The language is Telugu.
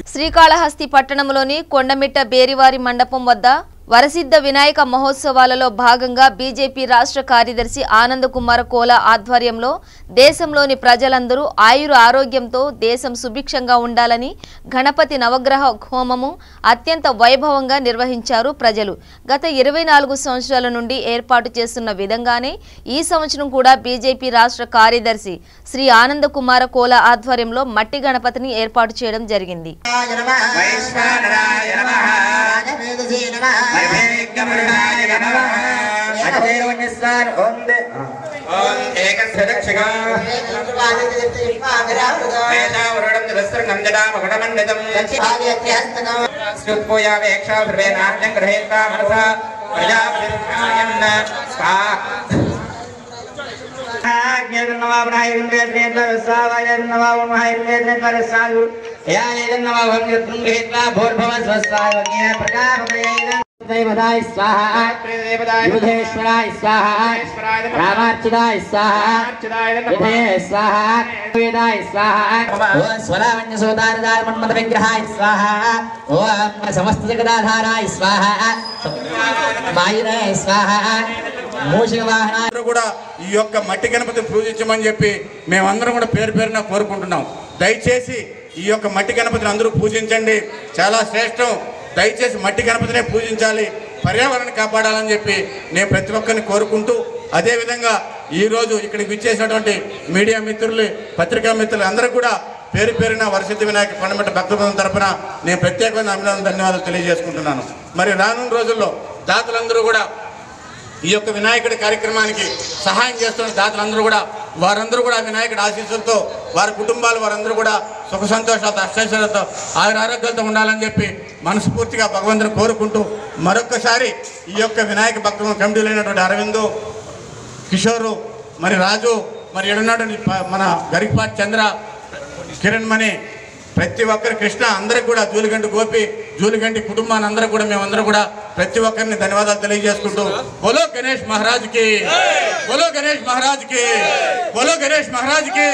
శ్రీకాళహస్తి పట్టణంలోని కొండమిట్ట బేరివారి మండపం వద్ద వరసిద్ధ వినాయక మహోత్సవాలలో భాగంగా బీజేపీ రాష్ట్ర కార్యదర్శి ఆనంద్ కుమార్ కోలా ఆధ్వర్యంలో దేశంలోని ప్రజలందరూ ఆయుర ఆరోగ్యంతో దేశం సుభిక్షంగా ఉండాలని గణపతి నవగ్రహ హోమము అత్యంత వైభవంగా నిర్వహించారు ప్రజలు. గత 24 సంవత్సరాల నుండి ఏర్పాటు చేస్తున్న విధంగానే ఈ సంవత్సరం కూడా బీజేపీ రాష్ట్ర కార్యదర్శి శ్రీ ఆనంద్ కుమార్ కోలా ఆధ్వర్యంలో మట్టి గణపతిని ఏర్పాటు చేయడం జరిగింది. देवदाय स्वाहा युधेश्वराय स्वाहा रामार्चिताय स्वाहा विधेय स्वाहा वेदाय स्वाहा ओम स्वरावण्य सोदारदार मन्मथ विग्रहाय स्वाहा ओम समस्त जगदाधाराय स्वाहा मायिनाय स्वाहा మూషికవాహన కూడా ఈ యొక్క మట్టి గణపతి పూజించమని చెప్పి మేమందరం కూడా పేరు పేరున కోరుకుంటున్నాం. దయచేసి ఈ యొక్క మట్టి గణపతిని అందరూ పూజించండి, చాలా శ్రేష్టం. దయచేసి మట్టి గణపతినే పూజించాలి, పర్యావరణాన్ని కాపాడాలని చెప్పి నేను ప్రతి ఒక్కరిని కోరుకుంటూ, అదేవిధంగా ఈరోజు ఇక్కడికి విచ్చేసినటువంటి మీడియా మిత్రులు, పత్రికా మిత్రులు అందరూ కూడా పేరు పేరున వరసిద్ధ వినాయక కొండమిట్ట భక్త బృందం తరఫున నేను ప్రత్యేకమైన అభినందన ధన్యవాదాలు తెలియజేసుకుంటున్నాను. మరి రానున్న రోజుల్లో దాతలందరూ కూడా ఈ యొక్క వినాయకుడి కార్యక్రమానికి సహాయం చేస్తున్న దాతలందరూ కూడా వారందరూ కూడా వినాయకుడి ఆశీస్సులతో వారి కుటుంబాలు వారందరూ కూడా సుఖ సంతోషాలతో అష్టైశ్వర్యాలతో ఆరోగ్యాలతో ఉండాలని చెప్పి మనస్ఫూర్తిగా భగవంతుని కోరుకుంటూ మరొక్కసారి ఈ యొక్క వినాయక భక్త కమిటీలో అయినటువంటి అరవిందు, కిషోరు, మరి రాజు, మరి ఎడున్నటువంటి మన గరికపాటి చంద్ర, కిరణ్ మణి, ప్రతి ఒక్కరి కృష్ణ అందరికి కూడా, జూలిగంటి గోపి, జూలిగంటి కుటుంబాన్ని అందరూ కూడా మేమందరూ కూడా ప్రతి ఒక్కరిని ధన్యవాదాలు తెలియజేసుకుంటూ బోలో గణేష్ మహారాజ్కి, బోలో గణేష్ మహారాజ్కి, బోలో గణేష్ మహారాజ్కి.